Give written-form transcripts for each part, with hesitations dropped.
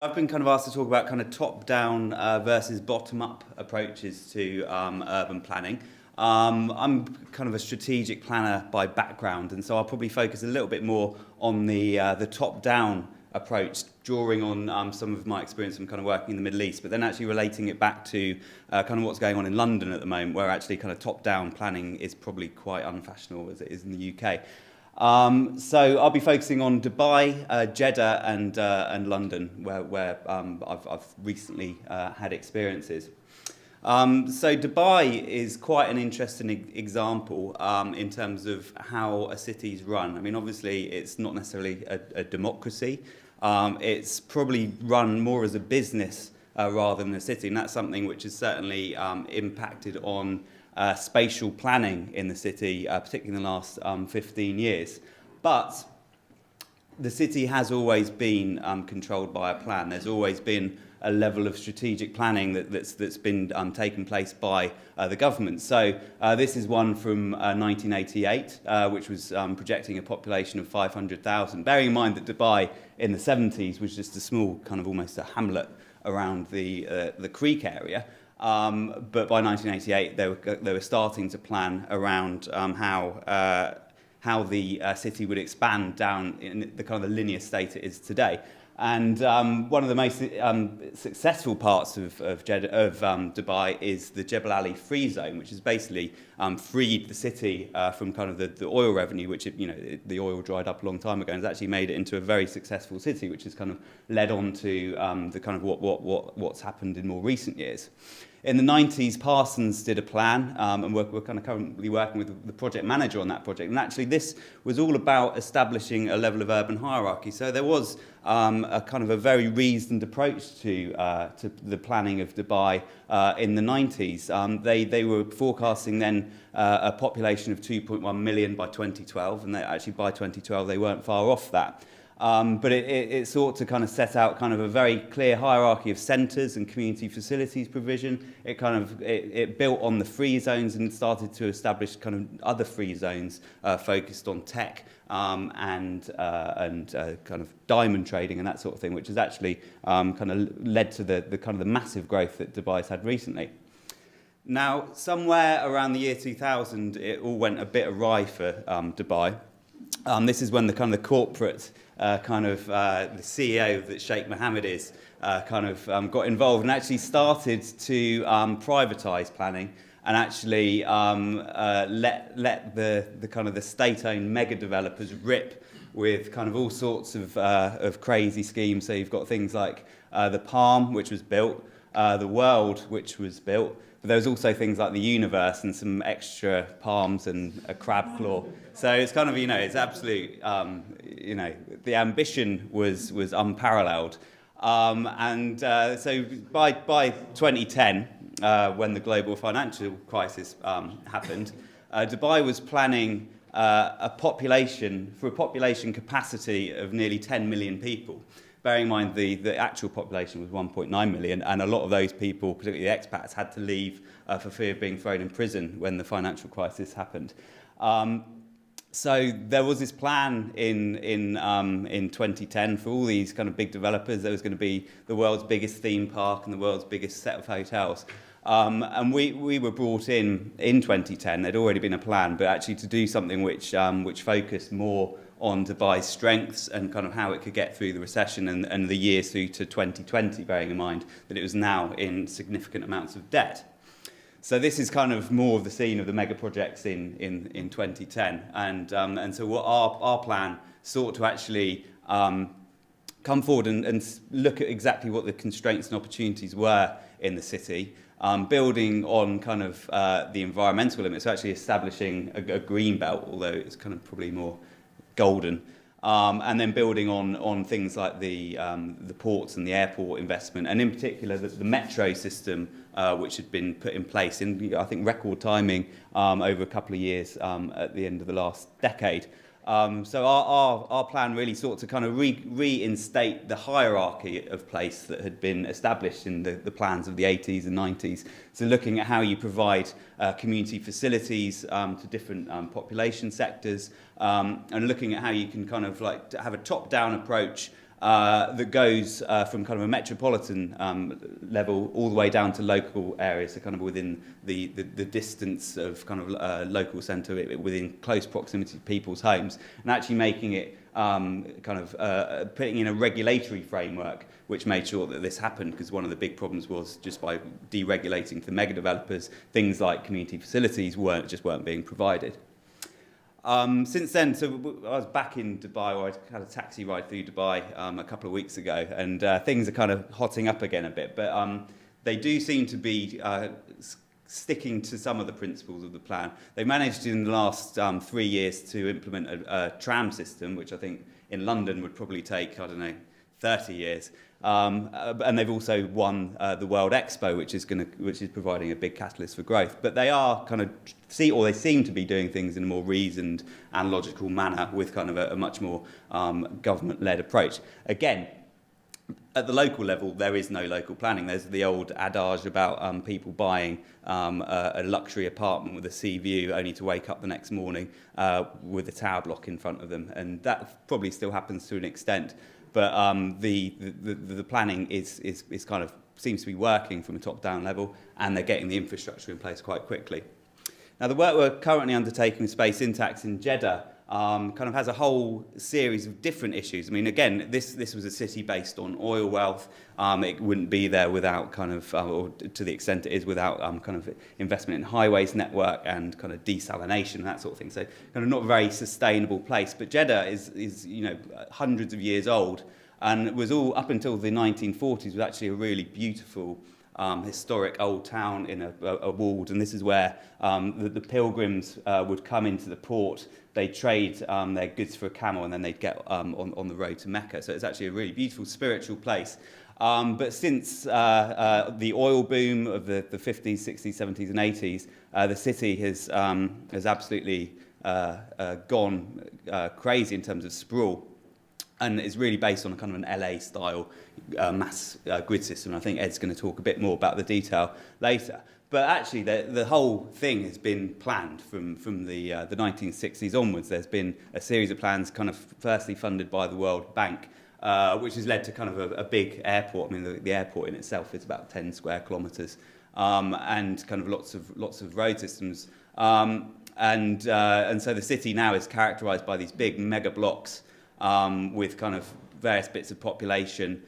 I've been kind of asked to talk about kind of top-down versus bottom-up approaches to urban planning. I'm kind of a strategic planner by background, and so I'll probably focus a little bit more on the top-down approach, drawing on some of my experience from kind of working in the Middle East, but then actually relating it back to kind of what's going on in London at the moment, where actually kind of top-down planning is probably quite unfashionable as it is in the UK. So I'll be focusing on Dubai, Jeddah, and London, where I've recently had experiences. So Dubai is quite an interesting example in terms of how a city's run. I mean, obviously, it's not necessarily a democracy. It's probably run more as a business rather than a city, and that's something which has certainly impacted on spatial planning in the city, particularly in the last 15 years. But the city has always been controlled by a plan. There's always been a level of strategic planning that's been taken place by the government. So this is one from 1988, which was projecting a population of 500,000. Bearing in mind that Dubai in the 70s was just a small, kind of almost a hamlet around the creek area. But by 1988, they were starting to plan around how the city would expand down in the kind of the linear state it is today. And one of the most successful parts of Dubai is the Jebel Ali Free Zone, which has basically freed the city from kind of the oil revenue, which the oil dried up a long time ago, and has actually made it into a very successful city, which has kind of led on to the kind of what's happened in more recent years. In the 90s, Parsons did a plan, and we're kind of currently working with the project manager on that project. And actually, this was all about establishing a level of urban hierarchy. So there was a kind of a very reasoned approach to the planning of Dubai in the 90s. They were forecasting then a population of 2.1 million by 2012, and actually by 2012 they weren't far off that. But it sought to kind of set out kind of a very clear hierarchy of centres and community facilities provision. It built on the free zones and started to establish kind of other free zones focused on tech and kind of diamond trading and that sort of thing, which has actually kind of led to the kind of the massive growth that Dubai's had recently. Now, somewhere around the year 2000, it all went a bit awry for Dubai. This is when the kind of the corporate the CEO that Sheikh Mohammed is got involved and actually started to privatise planning and actually let the kind of the state-owned mega developers rip with kind of all sorts of crazy schemes. So you've got things like the Palm, which was built, the World, which was built. But there was also things like the Universe and some extra palms and a crab claw. So it's kind of, it's absolute, the ambition was unparalleled. So by 2010, when the global financial crisis happened, Dubai was planning a population capacity of nearly 10 million people. Bearing in mind the actual population was 1.9 million, and a lot of those people, particularly the expats, had to leave for fear of being thrown in prison when the financial crisis happened. So there was this plan in 2010 for all these kind of big developers. There was going to be the world's biggest theme park and the world's biggest set of hotels. And we were brought in 2010. There'd already been a plan, but actually to do something which focused more on Dubai's strengths and kind of how it could get through the recession and the years through to 2020, bearing in mind that it was now in significant amounts of debt. So this is kind of more of the scene of the mega projects in 2010. And so what our plan sought to actually come forward and look at exactly what the constraints and opportunities were in the city, building on kind of the environmental limits, so actually establishing a green belt, although it's kind of probably more golden, and then building on things like the ports and the airport investment, and in particular the metro system, which had been put in place in, I think, record timing over a couple of years at the end of the last decade. So our plan really sought to kind of reinstate the hierarchy of place that had been established in the plans of the 80s and 90s. So looking at how you provide community facilities to different population sectors, and looking at how you can kind of like have a top-down approach that goes from kind of a metropolitan level all the way down to local areas, so kind of within the distance of kind of local centre, within close proximity to people's homes, and actually making it putting in a regulatory framework which made sure that this happened, because one of the big problems was just by deregulating for mega developers, things like community facilities weren't being provided. Since then, so I was back in Dubai, or I had a taxi ride through Dubai a couple of weeks ago, and things are kind of hotting up again a bit, but they do seem to be sticking to some of the principles of the plan. They've managed in the last 3 years to implement a tram system, which I think in London would probably take, 30 years. And they've also won the World Expo, which is providing a big catalyst for growth. But they are they seem to be doing things in a more reasoned and logical manner, with kind of a much more government-led approach. Again, at the local level, there is no local planning. There's the old adage about people buying a luxury apartment with a sea view, only to wake up the next morning with a tower block in front of them, and that probably still happens to an extent. But the planning is kind of seems to be working from a top-down level, and they're getting the infrastructure in place quite quickly. Now, the work we're currently undertaking with Space Intact in Jeddah kind of has a whole series of different issues. I mean, again, this was a city based on oil wealth. It wouldn't be there without or to the extent it is, without kind of investment in highways network and kind of desalination and that sort of thing. So kind of not a very sustainable place. But Jeddah is hundreds of years old, and it was all up until the 1940s was actually a really beautiful historic old town in a walled, and this is where the pilgrims would come into the port. They'd trade their goods for a camel, and then they'd get on the road to Mecca. So it's actually a really beautiful spiritual place. But since the oil boom of the 50s, 60s, 70s and 80s, the city has absolutely gone crazy in terms of sprawl. And it's really based on a kind of an LA-style mass grid system. And I think Ed's going to talk a bit more about the detail later. But actually, the whole thing has been planned from the 1960s onwards. There's been a series of plans, kind of firstly funded by the World Bank, which has led to kind of a big airport. I mean, the airport in itself is about 10 square kilometres, and kind of lots of road systems. And so the city now is characterised by these big mega blocks, with kind of various bits of population.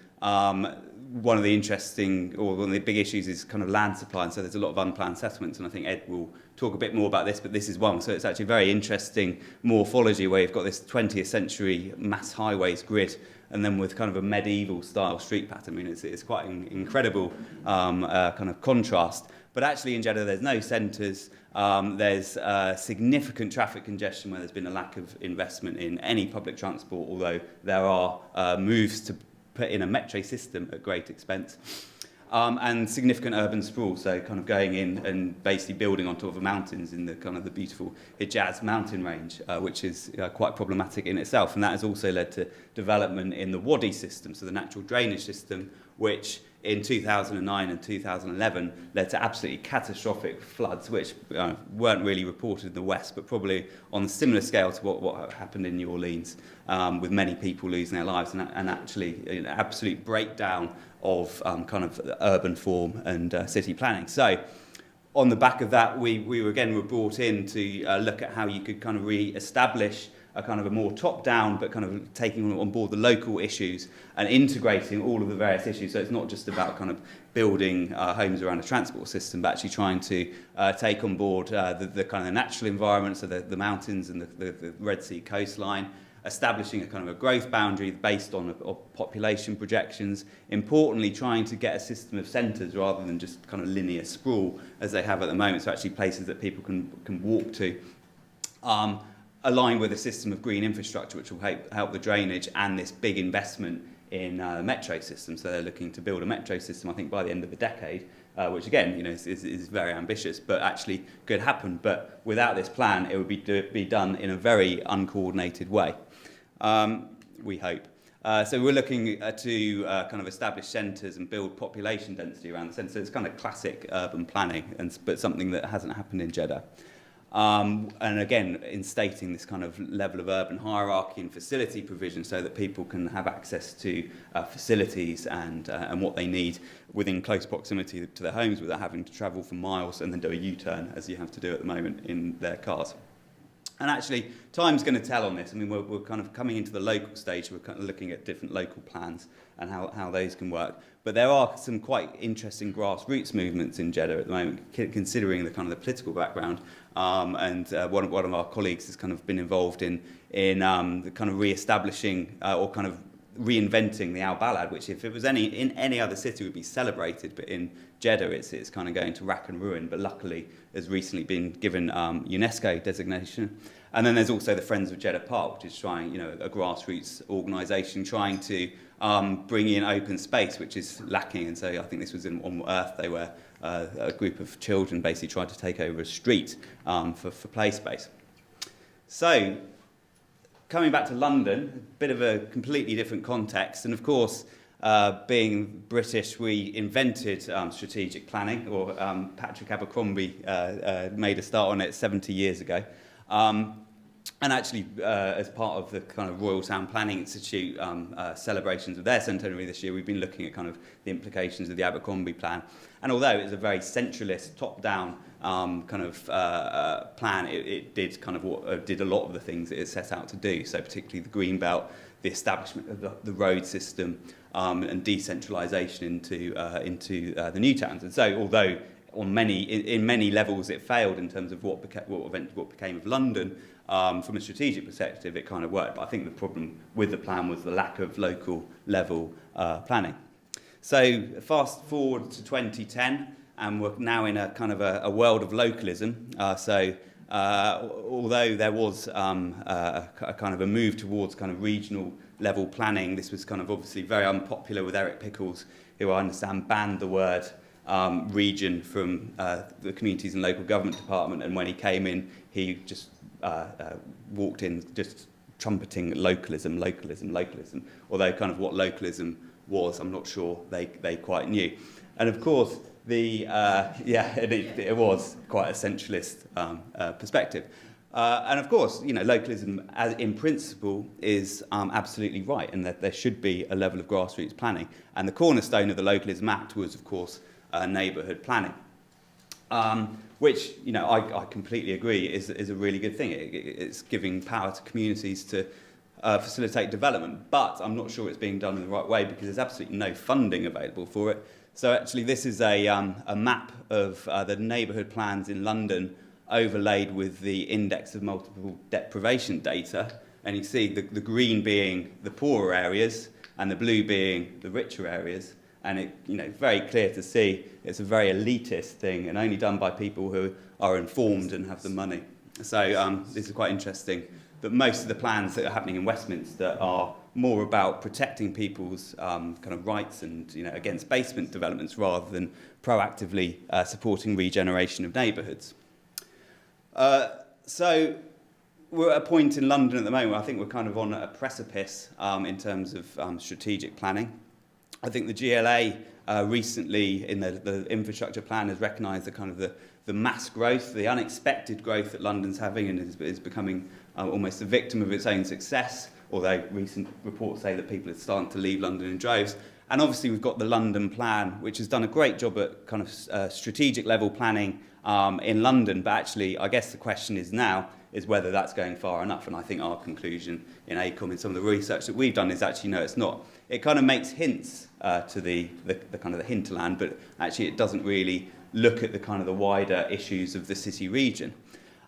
One of the big issues is kind of land supply, and so there's a lot of unplanned settlements, and I think Ed will talk a bit more about this, but this is one. So it's actually a very interesting morphology where you've got this 20th century mass highways grid, and then with kind of a medieval style street pattern. I mean, it's quite an incredible kind of contrast. But actually in Jeddah there's no centres. There's significant traffic congestion where there's been a lack of investment in any public transport, although there are moves to put in a metro system at great expense. And significant urban sprawl, so kind of going in and basically building on top of mountains in the kind of the beautiful Hijaz mountain range, which is quite problematic in itself. And that has also led to development in the Wadi system, so the natural drainage system, which in 2009 and 2011 led to absolutely catastrophic floods, which weren't really reported in the West, but probably on a similar scale to what happened in New Orleans, with many people losing their lives, and actually an absolute breakdown of kind of urban form and city planning. So on the back of that, we were brought in to look at how you could kind of re-establish a kind of a more top-down, but kind of taking on board the local issues and integrating all of the various issues. So it's not just about kind of building homes around a transport system, but actually trying to take on board the kind of natural environment, so the mountains and the Red Sea coastline, establishing a kind of a growth boundary based on population projections. Importantly, trying to get a system of centres rather than just kind of linear sprawl as they have at the moment, so actually places that people can walk to. Aligned with a system of green infrastructure which will help the drainage, and this big investment in the metro system. So they're looking to build a metro system, I think, by the end of the decade, which again, is very ambitious, but actually could happen. But without this plan, it would be done in a very uncoordinated way, we hope. So we're looking to kind of establish centres and build population density around the centre. So it's kind of classic urban planning, but something that hasn't happened in Jeddah. And again, instating this kind of level of urban hierarchy and facility provision so that people can have access to facilities and what they need within close proximity to their homes without having to travel for miles and then do a U-turn, as you have to do at the moment in their cars. And actually, time's going to tell on this. I mean, we're kind of coming into the local stage. We're kind of looking at different local plans and how those can work. But there are some quite interesting grassroots movements in Jeddah at the moment, considering the kind of the political background. And one of our colleagues has kind of been involved in the kind of re-establishing or kind of reinventing the Al Balad, which if it was in any other city would be celebrated, but in Jeddah it's kind of going to rack and ruin, but luckily has recently been given UNESCO designation. And then there's also the Friends of Jeddah Park, which is trying, a grassroots organisation trying to bring in open space, which is lacking. And so I think this was on Earth Day, where a group of children basically tried to take over a street for play space. So, coming back to London, a bit of a completely different context, and of course, being British, we invented strategic planning, or Patrick Abercrombie made a start on it 70 years ago. And actually, as part of the kind of Royal Town Planning Institute celebrations of their centenary this year, we've been looking at kind of the implications of the Abercrombie plan. And although it was a very centralist, top-down kind of plan, it did kind of did a lot of the things that it set out to do. So particularly the green belt, the establishment of the road system, and decentralisation into the new towns. And so, although in many levels it failed in terms of what became of London, from a strategic perspective, it kind of worked. But I think the problem with the plan was the lack of local level planning. So fast forward to 2010, and we're now in a kind of a world of localism. Although there was a kind of a move towards kind of regional level planning, this was kind of obviously very unpopular with Eric Pickles, who I understand banned the word region from the Communities and Local Government Department. And when he came in, he just walked in just trumpeting localism. Although kind of what localism was, I'm not sure they quite knew. And of course, it was quite a centralist perspective. And of course, localism in principle is absolutely right, and that there should be a level of grassroots planning. And the cornerstone of the Localism Act was, of course, neighbourhood planning, which, I completely agree is a really good thing. It's giving power to communities to facilitate development, but I'm not sure it's being done in the right way because there's absolutely no funding available for it. So actually this is a map of the neighbourhood plans in London overlaid with the index of multiple deprivation data, and you see the green being the poorer areas and the blue being the richer areas, and it's very clear to see it's a very elitist thing and only done by people who are informed and have the money. So this is quite interesting, that most of the plans that are happening in Westminster are more about protecting people's kind of rights and against basement developments rather than proactively supporting regeneration of neighbourhoods. So we're at a point in London at the moment where I think we're kind of on a precipice in terms of strategic planning. I think the GLA recently in the infrastructure plan has recognised the kind of the mass growth, the unexpected growth that London's having, and is becoming almost a victim of its own success, although recent reports say that people are starting to leave London in droves. And obviously we've got the London plan, which has done a great job at kind of strategic level planning in London, but actually I guess the question is whether that's going far enough. And I think our conclusion in ACOM, in some of the research that we've done, is actually no, it's not. It kind of makes hints to the kind of the hinterland, but actually it doesn't really look at the kind of the wider issues of the city region.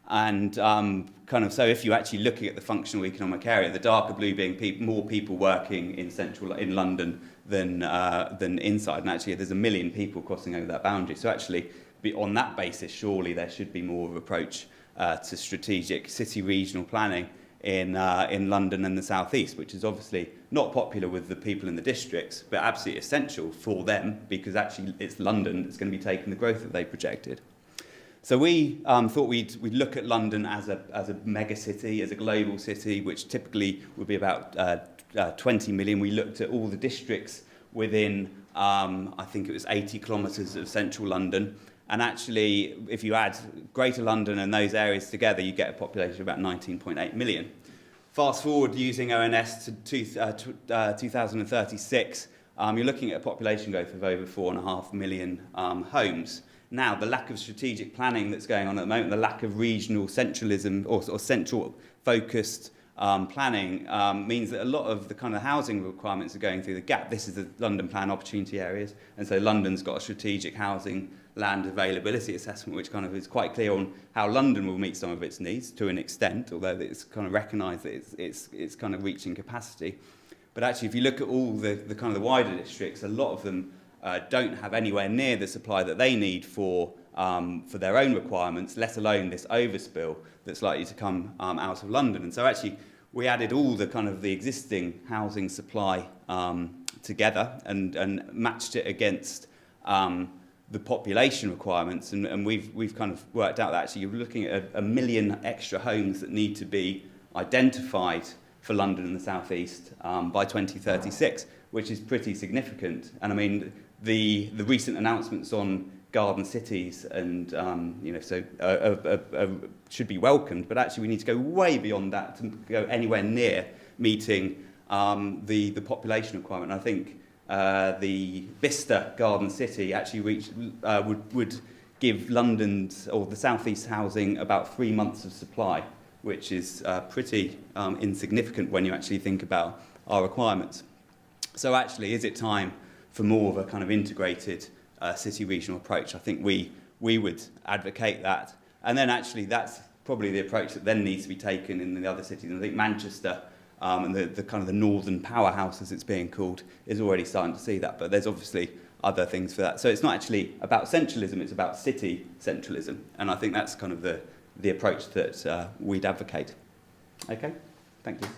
And so if you're actually looking at the functional economic area, the darker blue being more people working in London than inside, and actually there's 1 million people crossing over that boundary. So actually, on that basis, surely there should be more of an approach to strategic city regional planning in London and the South East, which is obviously not popular with the people in the districts, but absolutely essential for them because actually it's London that's going to be taking the growth that they projected. So we thought we'd look at London as a mega city, as a global city, which typically would be about 20 million. We looked at all the districts within, I think it was 80 kilometres of central London, And actually, if you add Greater London and those areas together, you get a population of about 19.8 million. Fast forward using ONS to 2036, you're looking at a population growth of over 4.5 million homes. Now, the lack of strategic planning that's going on at the moment, the lack of regional centralism or central focused planning means that a lot of the kind of housing requirements are going through the gap. This is the London Plan Opportunity Areas, and so London's got a strategic housing land availability assessment, which kind of is quite clear on how London will meet some of its needs to an extent, although it's kind of recognised that it's kind of reaching capacity. But actually, if you look at all the kind of the wider districts, a lot of them don't have anywhere near the supply that they need for their own requirements, let alone this overspill that's likely to come out of London. And so actually, we added all the kind of the existing housing supply together and matched it against the population requirements, and we've kind of worked out that actually you're looking at a million extra homes that need to be identified for London and the South East by 2036, which is pretty significant. And I mean, the recent announcements on garden cities and should be welcomed, but actually we need to go way beyond that to go anywhere near meeting the population requirement. And I think the Bicester Garden City actually would give London's or the South East housing about 3 months of supply, which is pretty insignificant when you actually think about our requirements. So actually, is it time for more of a kind of integrated city regional approach? I think we would advocate that. And then actually that's probably the approach that then needs to be taken in the other cities. And I think Manchester and the kind of the northern powerhouse, as it's being called, is already starting to see that. But there's obviously other things for that. So it's not actually about centralism, it's about city centralism. And I think that's kind of the approach that we'd advocate. Okay, thank you.